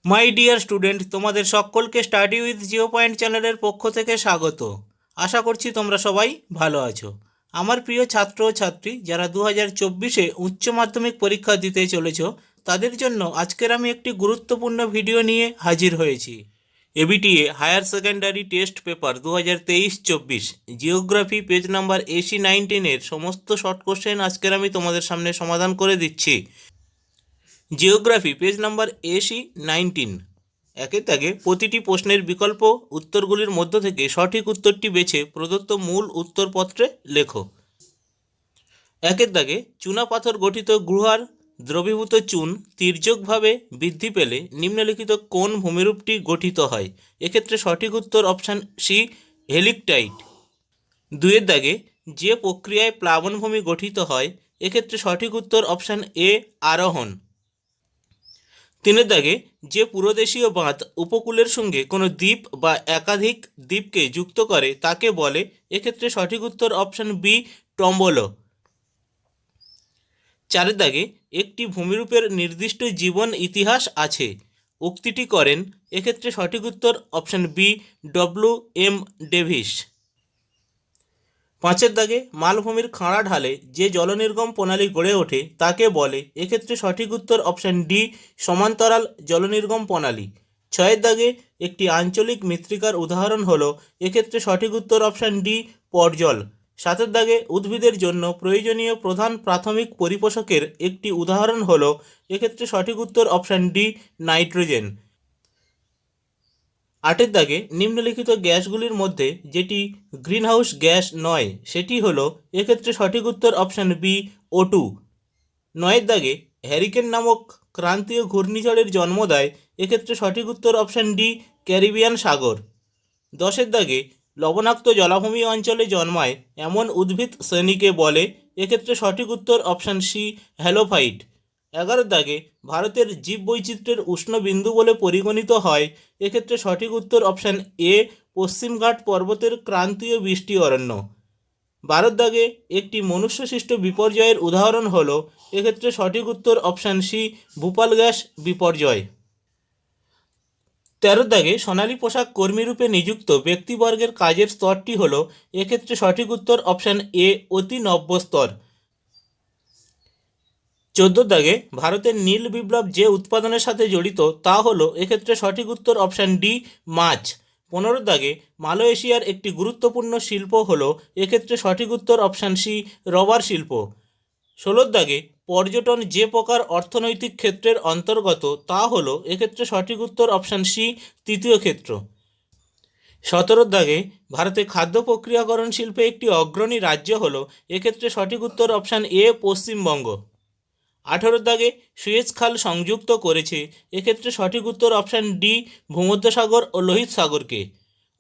My dear student, তোমাদের সকলকে study with zero point চ্যানেলের পক্ষ থেকে স্বাগত। আশা করছি তোমরা সবাই ভালো আছো। আমার প্রিয় ছাত্র ও ছাত্রী যারা 2024-এ উচ্চ মাধ্যমিক পরীক্ষা দিতে চলেছ, তাদের জন্য আজকের আমি একটি গুরুত্বপূর্ণ ভিডিও নিয়ে হাজির হয়েছি। ABTA higher secondary test paper 2023-24 geography page number AC-19-এর সমস্ত শর্ট কোশ্চেন আজকের আমি তোমাদের সামনে সমাধান করে দিচ্ছি। জিওগ্রাফি পেজ নাম্বার AC-19 একের দাগে প্রতিটি প্রশ্নের বিকল্প উত্তরগুলির মধ্য থেকে সঠিক উত্তরটি বেছে প্রদত্ত মূল উত্তরপত্রে লেখো। একের দাগে চুনাপাথর গঠিত গুহার দ্রবীভূত চুন তির্যকভাবে বৃদ্ধি পেলে নিম্নলিখিত কোন ভূমিরূপটি গঠিত হয়? এক্ষেত্রে সঠিক উত্তর অপশান সি, হেলিকটাইট। দুয়ের দাগে যে প্রক্রিয়ায় প্লাবনভূমি গঠিত হয়? এক্ষেত্রে সঠিক উত্তর অপশান এ, আরোহণ। তিনের দাগে যে পুরোদেশীয় বাঁধ উপকূলের সঙ্গে কোনো দ্বীপ বা একাধিক দ্বীপকে যুক্ত করে তাকে বলে? এক্ষেত্রে সঠিক উত্তর অপশান বি, টম্বলো। চারের দাগে একটি ভূমিরূপের নির্দিষ্ট জীবন ইতিহাস আছে, উক্তিটি করেন? এক্ষেত্রে সঠিক উত্তর অপশান বি, W.M. ডেভিস। পাঁচের দাগে মালভূমির খাঁড়া ঢালে যে জলনির্গম প্রণালী গড়ে ওঠে তাকে বলে? এক্ষেত্রে সঠিক উত্তর অপশান ডি, সমান্তরাল জলনির্গম প্রণালী। ছয়ের দাগে একটি আঞ্চলিক মৃত্তিকার উদাহরণ হলো? এক্ষেত্রে সঠিক উত্তর অপশান ডি, পর্জল। সাতের দাগে উদ্ভিদের জন্য প্রয়োজনীয় প্রধান প্রাথমিক পরিপোষকের একটি উদাহরণ হলো? এক্ষেত্রে সঠিক উত্তর অপশান ডি, নাইট্রোজেন। আটের দাগে নিম্নলিখিত গ্যাসগুলির মধ্যে যেটি গ্রিনহাউস গ্যাস নয় সেটি হলো? এক্ষেত্রে সঠিক উত্তর অপশান বি, O2। নয়ের দাগে হ্যারিকেন নামক ক্রান্তীয় ঘূর্ণিঝড়ের জন্ম দেয়? এক্ষেত্রে সঠিক উত্তর অপশান ডি, ক্যারিবিয়ান সাগর। দশের দাগে লবণাক্ত জলাভূমি অঞ্চলে জন্মায় এমন উদ্ভিদ শ্রেণীকে বলে? এক্ষেত্রে সঠিক উত্তর অপশান সি, হ্যালোফাইট। এগারোর দাগে ভারতের জীববৈচিত্র্যের উষ্ণবিন্দু বলে পরিগণিত হয়? এক্ষেত্রে সঠিক উত্তর অপশান এ, পশ্চিমঘাট পর্বতের ক্রান্তীয় বৃষ্টি অরণ্য। বারোর দাগে একটি মনুষ্যসৃষ্ট বিপর্যয়ের উদাহরণ হলো? এক্ষেত্রে সঠিক উত্তর অপশান সি, ভূপাল গ্যাস বিপর্যয়। তেরোর দাগে সোনালী পোশাক কর্মীরূপে নিযুক্ত ব্যক্তিবর্গের কাজের স্তরটি হল? এক্ষেত্রে সঠিক উত্তর অপশান এ, অতি নব্য স্তর। চোদ্দোর দাগে ভারতের নীল বিপ্লব যে উৎপাদনের সাথে জড়িত তা হলো? এক্ষেত্রে সঠিক উত্তর অপশান ডি, মাছ। পনেরোর দাগে মালয়েশিয়ার একটি গুরুত্বপূর্ণ শিল্প হলো? এক্ষেত্রে সঠিক উত্তর অপশান সি, রবার শিল্প। ষোলোর দাগে পর্যটন যে প্রকার অর্থনৈতিক ক্ষেত্রের অন্তর্গত তা হলো? এক্ষেত্রে সঠিক উত্তর অপশান সি, তৃতীয় ক্ষেত্র। সতেরোর দাগে ভারতে খাদ্য প্রক্রিয়াকরণ শিল্পে একটি অগ্রণী রাজ্য হলো? এক্ষেত্রে সঠিক উত্তর অপশান এ, পশ্চিমবঙ্গ। আঠেরোর দাগে সুয়েজ খাল সংযুক্ত করেছে? এক্ষেত্রে সঠিক উত্তর অপশান ডি, ভূমধ্যসাগর ও লোহিত সাগরকে।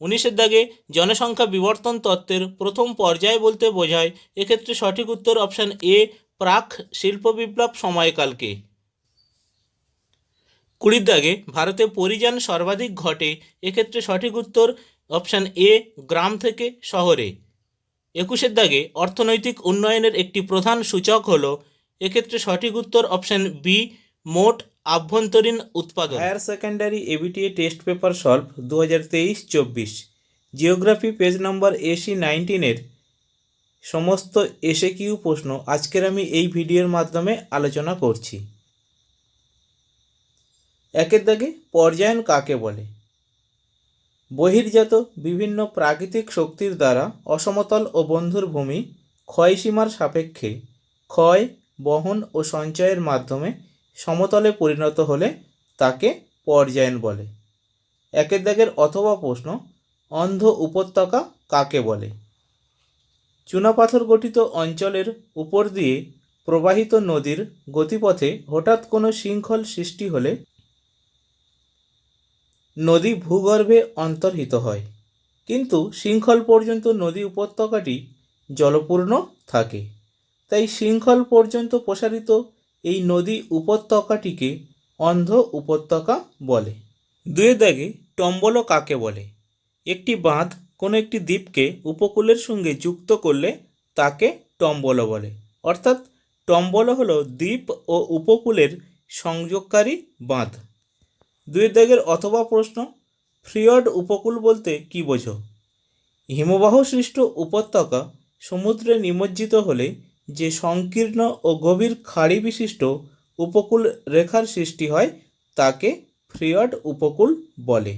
উনিশের দাগে জনসংখ্যা বিবর্তন তত্ত্বের প্রথম পর্যায় বলতে বোঝায়? এক্ষেত্রে সঠিক উত্তর অপশান এ, প্রাক শিল্প বিপ্লব সময়কালকে। কুড়ির দাগে ভারতে পরিযান সর্বাধিক ঘটে? এক্ষেত্রে সঠিক উত্তর অপশান এ, গ্রাম থেকে শহরে। একুশের দাগে অর্থনৈতিক উন্নয়নের একটি প্রধান সূচক হলো? এক্ষেত্রে সঠিক উত্তর অপশান বি, মোট আভ্যন্তরীণ উৎপাদন। Higher secondary ABTA test paper solve 2023-24 geography page number AC-19-এর সমস্ত এসএকিউ প্রশ্ন আজকের আমি এই ভিডিওর মাধ্যমে আলোচনা করছি। একের দাগে পর্যায়ন কাকে বলে? বহির্জাত বিভিন্ন প্রাকৃতিক শক্তির দ্বারা অসমতল ও বন্ধুর ভূমি ক্ষয়সীমার সাপেক্ষে ক্ষয়, বহন ও সঞ্চয়ের মাধ্যমে সমতলে পরিণত হলে তাকে পর্যায়ন বলে। একের দাগের অথবা প্রশ্ন, অন্ধ উপত্যকা কাকে বলে? চুনাপাথর গঠিত অঞ্চলের উপর দিয়ে প্রবাহিত নদীর গতিপথে হঠাৎ কোনো শৃঙ্খল সৃষ্টি হলে নদী ভূগর্ভে অন্তর্হিত হয়, কিন্তু শৃঙ্খল পর্যন্ত নদী উপত্যকাটি জলপূর্ণ থাকে। তাই শৃঙ্খল পর্যন্ত প্রসারিত এই নদী উপত্যকাটিকে অন্ধ উপত্যকা বলে। দুয়ের দাগে টম্বলো কাকে বলে? একটি বাঁধ কোনো একটি দ্বীপকে উপকূলের সঙ্গে যুক্ত করলে তাকে টম্বলো বলে। অর্থাৎ টম্বলো হলো দ্বীপ ও উপকূলের সংযোগকারী বাঁধ। দুই দাগের অথবা প্রশ্ন, ফ্রিয়ড উপকূল বলতে কি বোঝো? হিমবাহ সৃষ্ট উপত্যকা সমুদ্রে নিমজ্জিত হলে যে সংকীর্ণ ও গভীর খাড়ি বিশিষ্ট উপকূল রেখার সৃষ্টি হয় তাকে ফ্রিয়ড উপকূল বলে।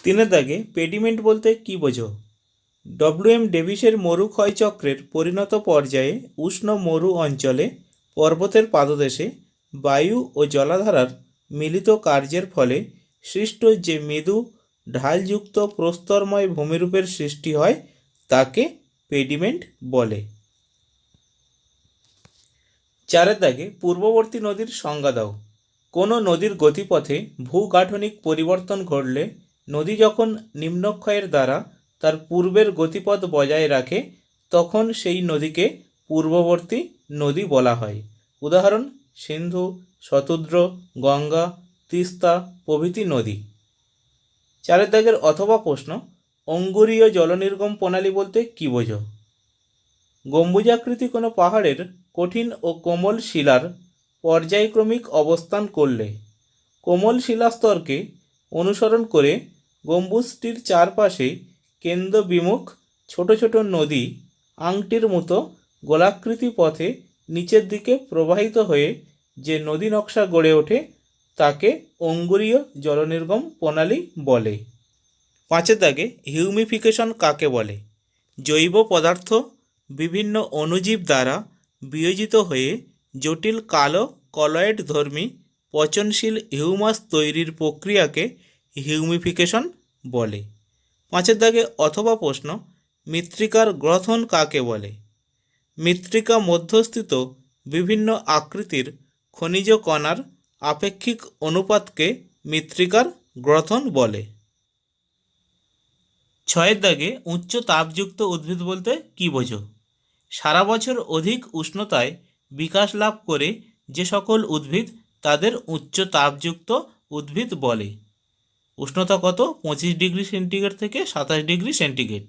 3 দাগে পেডিমেন্ট বলতে কি বোঝো? ডব্লিউ.এম. ডেভিসের মরু ক্ষয়চক্রের পরিণত পর্যায়ে উষ্ণ মরু অঞ্চলে পর্বতের পাদদেশে বায়ু ও জলাধারার মিলিত কার্যের ফলে সৃষ্ট যে মৃদু ঢালযুক্ত প্রস্তরময় ভূমিরূপের সৃষ্টি হয় তাকে পেডিমেন্ট বলে। 4 দাগে পূর্ববর্তী নদীর সংজ্ঞা দাও। কোনো নদীর গতিপথে ভূগাঠনিক পরিবর্তন ঘটলে নদী যখন নিম্নক্ষয়ের দ্বারা তার পূর্বের গতিপথ বজায় রাখে তখন সেই নদীকে পূর্ববর্তী নদী বলা হয়। উদাহরণ, সিন্ধু, শতদ্র, গঙ্গা, তিস্তা প্রভৃতি নদী। 4 দাগের অথবা প্রশ্ন, অঙ্গুরীয় জলনির্গম প্রণালী বলতে কি বোঝো? গম্বুজাকৃতি কোনো পাহাড়ের কঠিন ও কোমল শিলার পর্যায়ক্রমিক অবস্থান করলে কোমল শিলাস্তরকে অনুসরণ করে গম্বুজটির চারপাশে কেন্দ্র বিমুখ ছোট ছোট নদী আংটির মতো গোলাকৃতি পথে নিচের দিকে প্রবাহিত হয়ে যে নদী নকশা গড়ে ওঠে তাকে অঙ্গুরীয় জলনির্গম প্রণালী বলে। 5 দাগে হিউমিফিকেশন কাকে বলে? জৈব পদার্থ বিভিন্ন অণুজীব দ্বারা বিয়োজিত হয়ে জটিল কালো কলয়েড ধর্মী পচনশীল হিউমাস তৈরির প্রক্রিয়াকে হিউমিফিকেশন বলে। 5 দাগে অথবা প্রশ্ন, মৃত্তিকার গ্রথন কাকে বলে? মৃত্তিকা মধ্যস্থিত বিভিন্ন আকৃতির খনিজ কণার আপেক্ষিক অনুপাতকে মৃত্তিকার গ্রথন বলে। 6 দাগে উচ্চ তাপযুক্ত উদ্ভিদ বলতে কি বোঝো? সারা বছর অধিক উষ্ণতায় বিকাশ লাভ করে যে সকল উদ্ভিদ তাদের উচ্চ তাপযুক্ত উদ্ভিদ বলে। উষ্ণতা কত? 25 ডিগ্রি সেন্টিগ্রেড থেকে 27 ডিগ্রি সেন্টিগ্রেড।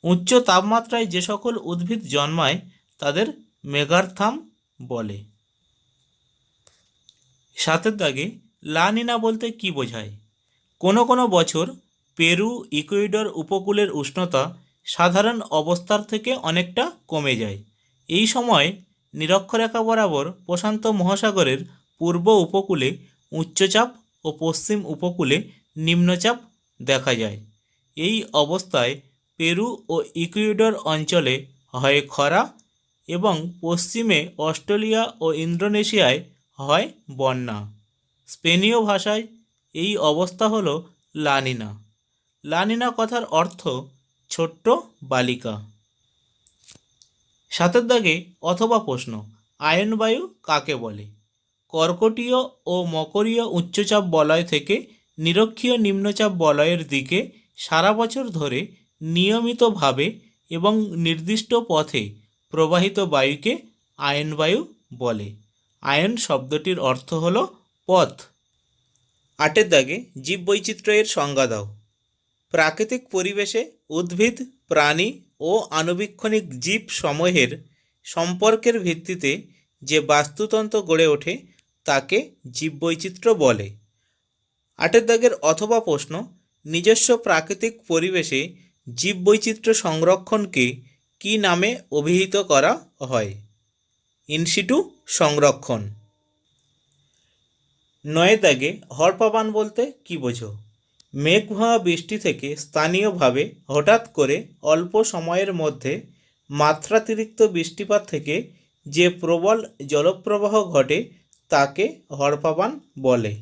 উচ্চ তাপমাত্রায় যে সকল উদ্ভিদ জন্মায় তাদের মেগার্থাম বলে। 7 দাগে লা নিনা বলতে কি বোঝায়? কোনো কোনো বছর পেরু ইকুয়েডর উপকূলের উষ্ণতা সাধারণ অবস্থার থেকে অনেকটা কমে যায়। এই সময় নিরক্ষরেখা বরাবর প্রশান্ত মহাসাগরের পূর্ব উপকূলে উচ্চচাপ ও পশ্চিম উপকূলে নিম্নচাপ দেখা যায়। এই অবস্থায় পেরু ও ইকুয়েডর অঞ্চলে হয় খরা এবং পশ্চিমে অস্ট্রেলিয়া ও ইন্দোনেশিয়ায় হয় বন্যা। স্পেনীয় ভাষায় এই অবস্থা হলো লা নিনা। লা নিনা কথার অর্থ ছোট্ট বালিকা। 7 দাগে অথবা প্রশ্ন, আয়নবায়ু কাকে বলে? কর্কটীয় ও মকরীয় উচ্চচাপ বলয় থেকে নিরক্ষীয় নিম্নচাপ বলয়ের দিকে সারা বছর ধরে নিয়মিতভাবে এবং নির্দিষ্ট পথে প্রবাহিত বায়ুকে আয়নবায়ু বলে। আয়ন শব্দটির অর্থ হলো পথ। 8 দাগে জীববৈচিত্র্যের সংজ্ঞা দাও। প্রাকৃতিক পরিবেশে উদ্ভিদ, প্রাণী ও আণুবীক্ষণিক জীব সমূহের সম্পর্কের ভিত্তিতে যে বাস্তুতন্ত্র গড়ে ওঠে তাকে জীববৈচিত্র্য বলে। 8 দাগের অথবা প্রশ্ন, নিজস্ব প্রাকৃতিক পরিবেশে জীববৈচিত্র্য সংরক্ষণকে কী নামে অভিহিত করা হয়? ইনসিটু সংরক্ষণ। 9 দাগে হড়পাবান বলতে কি বোঝো? মেঘ ভাঙা বৃষ্টি থেকে স্থানীয়ভাবে হঠাৎ করে অল্প সময়ের মধ্যে মাত্রাতিরিক্ত বৃষ্টিপাত থেকে যে প্রবল জলপ্রবাহ ঘটে তাকে হড়পাবান বলে।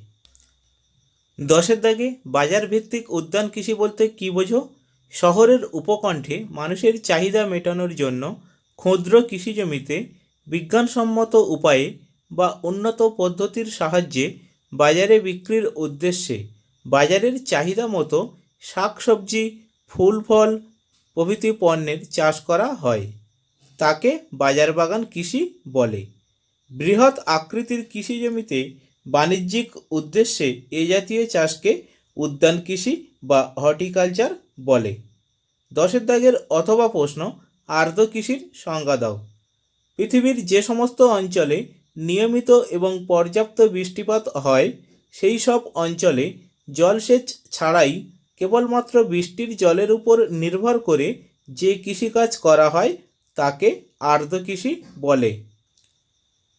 10 দাগে বাজার ভিত্তিক উদ্যান কৃষি বলতে কি বোঝো? শহরের উপকণ্ঠে মানুষের চাহিদা মেটানোর জন্য ক্ষুদ্র কৃষিজমিতে বিজ্ঞানসম্মত উপায়ে বা উন্নত পদ্ধতির সাহায্যে বাজারে বিক্রির উদ্দেশ্যে বাজারের চাহিদা মতো শাকসবজি, ফুল ফল প্রভৃতি পণ্যের চাষ করা হয়, তাকে বাজার বাগান কৃষি বলে। বৃহৎ আকৃতির কৃষি জমিতে বাণিজ্যিক উদ্দেশ্যে এ জাতীয় চাষকে উদ্যান কৃষি বা হর্টিকালচার বলে। 10 দাগের অথবা প্রশ্ন, আর্দ্র কৃষির সংজ্ঞা দাও। পৃথিবীর যে সমস্ত অঞ্চলে নিয়মিত এবং পর্যাপ্ত বৃষ্টিপাত হয় সেই সব অঞ্চলে জলসেচ ছাড়াই কেবলমাত্র বৃষ্টির জলের উপর নির্ভর করে যে কৃষিকাজ করা হয় তাকে আর্দ্র কৃষি বলে।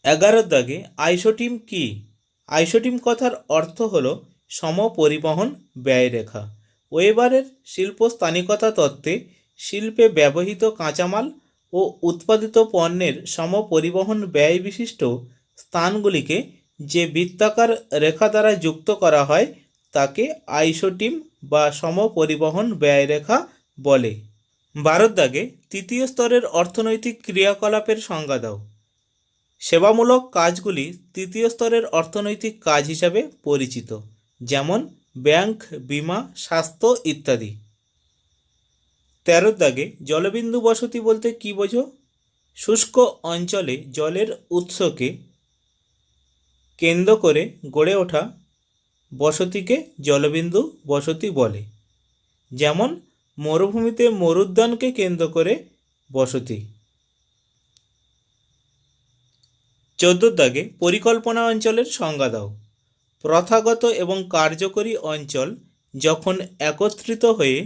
11 দাগে আইসোটিম কি? আইসোটিম কথার অর্থ হলো সমপরিবহন ব্যয়রেখা। ওয়েবারের শিল্পস্থানিকতা তত্ত্বে শিল্পে ব্যবহৃত কাঁচামাল ও উৎপাদিত পণ্যের সমপরিবহন ব্যয় বিশিষ্ট স্থানগুলিকে যে বৃত্তাকার রেখা দ্বারা যুক্ত করা হয় তাকে আইসোটিম বা সমপরিবহন ব্যয়রেখা বলে। 12 দাগে তৃতীয় স্তরের অর্থনৈতিক ক্রিয়াকলাপের সংজ্ঞা দাও। সেবামূলক কাজগুলি তৃতীয় স্তরের অর্থনৈতিক কাজ হিসাবে পরিচিত, যেমন ব্যাংক, বীমা, স্বাস্থ্য ইত্যাদি। 13 দাগে জলবিন্দু বসতি বলতে কী বোঝো? শুষ্ক অঞ্চলে জলের উৎসকে কেন্দ্র করে গড়ে ওঠা বসতিকে জলবিন্দু বসতি বলে, যেমন মরুভূমিতে মরুদ্যানকে কেন্দ্র করে বসতি। 14 দাগে পরিকল্পনা অঞ্চলের সংজ্ঞা দাও। প্রথাগত এবং কার্যকরী অঞ্চল যখন একত্রিত হয়ে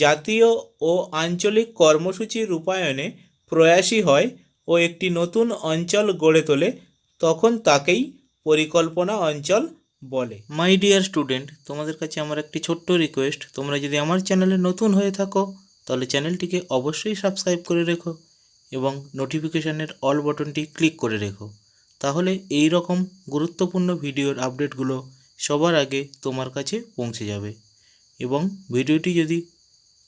জাতীয় ও আঞ্চলিক কর্মসূচি রূপায়ণে প্রয়াসী হয় ও একটি নতুন অঞ্চল গড়ে তোলে তখন তাকেই পরিকল্পনা অঞ্চল বলে। মাই ডিয়ার স্টুডেন্ট, তোমাদের কাছে আমার একটি ছোট্ট রিকোয়েস্ট, তোমরা যদি আমার চ্যানেলে নতুন হয়ে থাকো তাহলে চ্যানেলটিকে অবশ্যই সাবস্ক্রাইব করে রেখো এবং নোটিফিকেশানের অল বাটনটি ক্লিক করে রেখো। তাহলে এই রকম গুরুত্বপূর্ণ ভিডিওর আপডেটগুলো সবার আগে তোমার কাছে পৌঁছে যাবে। এবং ভিডিওটি যদি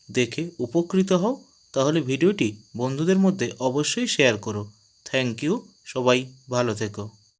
দেখে উপকৃত হও তাহলে ভিডিওটি বন্ধুদের মধ্যে অবশ্যই শেয়ার করো। থ্যাংক ইউ, সবাই ভালো থেকো।